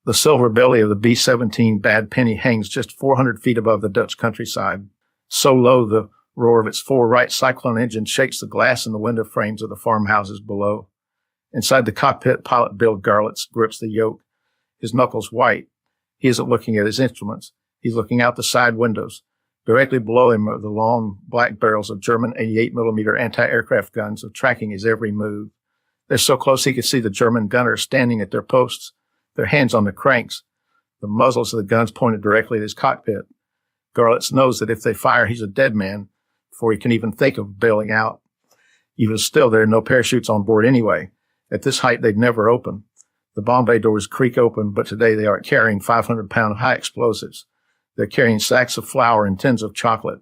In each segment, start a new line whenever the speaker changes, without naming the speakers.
The silver belly of the B-17 Bad Penny hangs just 400 feet above the Dutch countryside. So low the roar of its four Wright Cyclone engines shakes the glass in the window frames of the farmhouses below. Inside the cockpit, pilot Bill Garlitz grips the yoke, his knuckles white. He isn't looking at his instruments. He's looking out the side windows. Directly below him are the long black barrels of German 88mm anti-aircraft guns, tracking his every move. They're so close he could see the German gunners standing at their posts, their hands on the cranks, the muzzles of the guns pointed directly at his cockpit. Garlitz knows that if they fire, he's a dead man before he can even think of bailing out. Even still, there are no parachutes on board anyway. At this height, they'd never open. The bomb bay doors creak open, but today they aren't carrying 500-pound high explosives. They're carrying sacks of flour and tins of chocolate.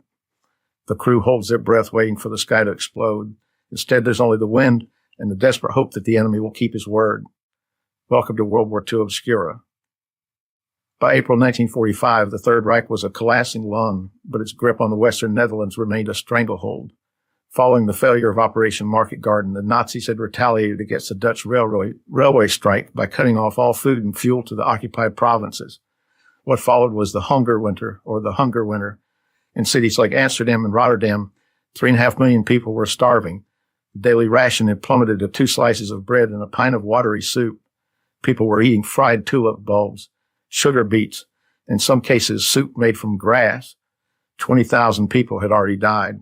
The crew holds their breath waiting for the sky to explode. Instead, there's only the wind and the desperate hope that the enemy will keep his word. Welcome to World War II Obscura. By April 1945, the Third Reich was a collapsing lung, but its grip on the Western Netherlands remained a stranglehold. Following the failure of Operation Market Garden, the Nazis had retaliated against the Dutch railway strike by cutting off all food and fuel to the occupied provinces. What followed was the Hunger Winter. In cities like Amsterdam and Rotterdam, 3.5 million people were starving. The daily ration had plummeted to 2 slices of bread and a pint of watery soup. People were eating fried tulip bulbs, sugar beets, in some cases soup made from grass. 20,000 people had already died.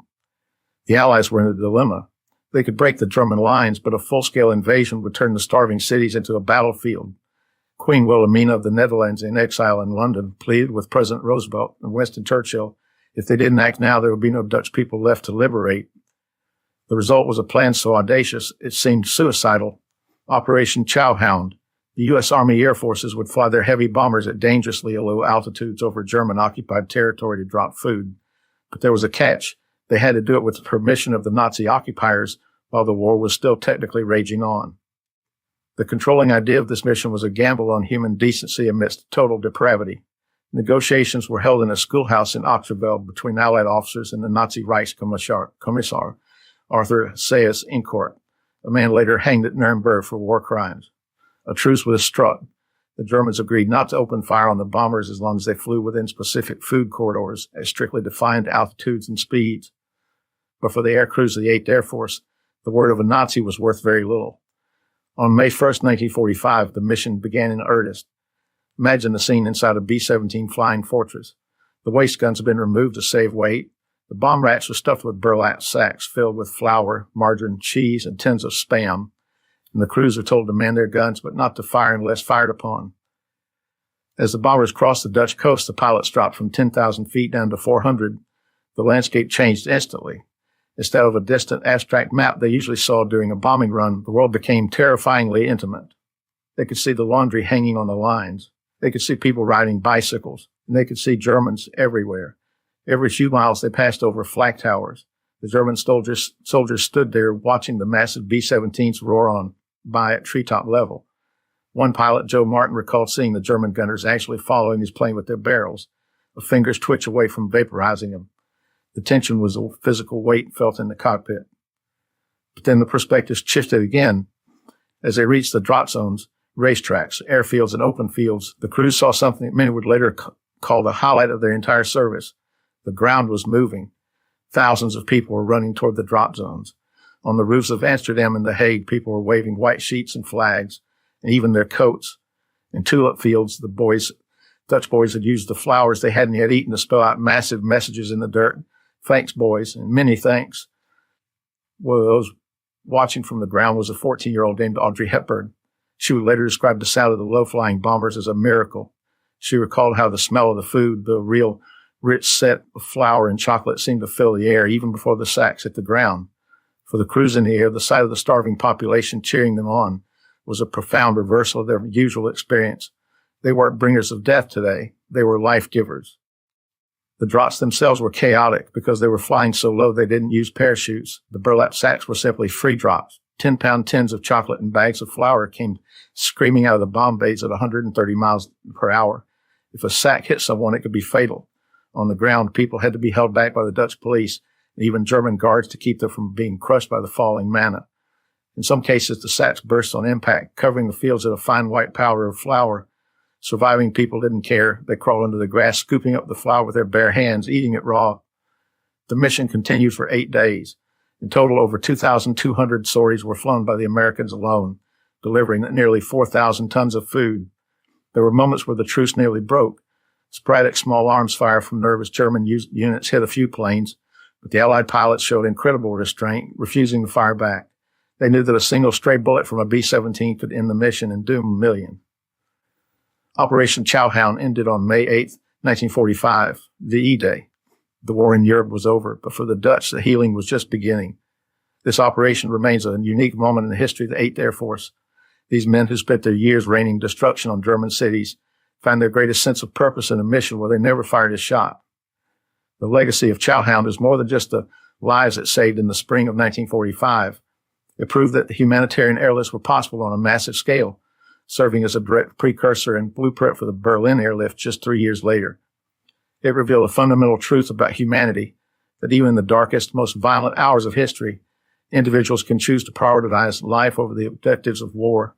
The Allies were in a dilemma. They could break the German lines, but a full-scale invasion would turn the starving cities into a battlefield. Queen Wilhelmina of the Netherlands, in exile in London, pleaded with President Roosevelt and Winston Churchill, if they didn't act now, there would be no Dutch people left to liberate. The result was a plan so audacious, it seemed suicidal. Operation Chowhound. The U.S. Army Air Forces would fly their heavy bombers at dangerously low altitudes over German-occupied territory to drop food. But there was a catch. They had to do it with the permission of the Nazi occupiers while the war was still technically raging on. The controlling idea of this mission was a gamble on human decency amidst total depravity. Negotiations were held in a schoolhouse in Ochterveld between Allied officers and the Nazi Reichskommissar, Arthur Seyss-Inquart, a man later hanged at Nuremberg for war crimes. A truce was struck. The Germans agreed not to open fire on the bombers as long as they flew within specific food corridors at strictly defined altitudes and speeds. But for the air crews of the 8th Air Force, the word of a Nazi was worth very little. On May 1st, 1945, the mission began in earnest. Imagine the scene inside a B-17 Flying Fortress. The waste guns had been removed to save weight. The bomb racks were stuffed with burlap sacks filled with flour, margarine, cheese, and tins of Spam. And the crews were told to man their guns, but not to fire unless fired upon. As the bombers crossed the Dutch coast, the pilots dropped from 10,000 feet down to 400. The landscape changed instantly. Instead of a distant abstract map they usually saw during a bombing run, the world became terrifyingly intimate. They could see the laundry hanging on the lines. They could see people riding bicycles, and they could see Germans everywhere. Every few miles they passed over flak towers. The German soldiers stood there watching the massive B-17s roar on by at treetop level. One pilot, Joe Martin, recalled seeing the German gunners actually following his plane with their barrels, the fingers twitch away from vaporizing him. The tension was a physical weight felt in the cockpit. But then the perspective shifted again. As they reached the drop zones, racetracks, airfields, and open fields, the crews saw something that many would later call the highlight of their entire service. The ground was moving. Thousands of people were running toward the drop zones. On the roofs of Amsterdam and The Hague, people were waving white sheets and flags, and even their coats. In tulip fields, Dutch boys had used the flowers they hadn't yet eaten to spell out massive messages in the dirt. Thanks, boys, and many thanks. One of those watching from the ground was a 14-year-old named Audrey Hepburn. She would later describe the sound of the low-flying bombers as a miracle. She recalled how the smell of the food, the real rich scent of flour and chocolate, seemed to fill the air even before the sacks hit the ground. For the crews in the air, the sight of the starving population cheering them on was a profound reversal of their usual experience. They weren't bringers of death today. They were life givers. The drops themselves were chaotic because they were flying so low they didn't use parachutes. The burlap sacks were simply free drops. 10-pound tins of chocolate and bags of flour came screaming out of the bomb bays at 130 miles per hour. If a sack hit someone, it could be fatal. On the ground, people had to be held back by the Dutch police and even German guards to keep them from being crushed by the falling manna. In some cases, the sacks burst on impact, covering the fields in a fine white powder of flour. Surviving people didn't care. They crawled into the grass, scooping up the flour with their bare hands, eating it raw. The mission continued for 8 days. In total, over 2,200 sorties were flown by the Americans alone, delivering nearly 4,000 tons of food. There were moments where the truce nearly broke. Sporadic small arms fire from nervous German units hit a few planes, but the Allied pilots showed incredible restraint, refusing to fire back. They knew that a single stray bullet from a B-17 could end the mission and doom a million. Operation Chowhound ended on May 8, 1945, VE Day. The war in Europe was over, but for the Dutch, the healing was just beginning. This operation remains a unique moment in the history of the 8th Air Force. These men who spent their years raining destruction on German cities found their greatest sense of purpose in a mission where they never fired a shot. The legacy of Chowhound is more than just the lives it saved in the spring of 1945. It proved that the humanitarian airlifts were possible on a massive scale, serving as a direct precursor and blueprint for the Berlin airlift just 3 years later. It revealed a fundamental truth about humanity, that even in the darkest, most violent hours of history, individuals can choose to prioritize life over the objectives of war.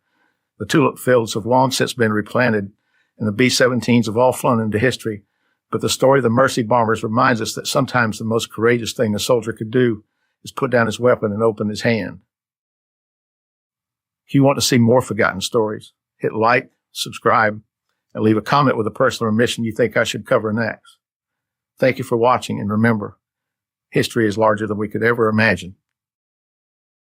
The tulip fields have long since been replanted, and the B-17s have all flown into history. But the story of the Mercy bombers reminds us that sometimes the most courageous thing a soldier could do is put down his weapon and open his hand. If you want to see more forgotten stories, hit like, subscribe, and leave a comment with a person or mission you think I should cover next. Thank you for watching, and remember, history is larger than we could ever imagine.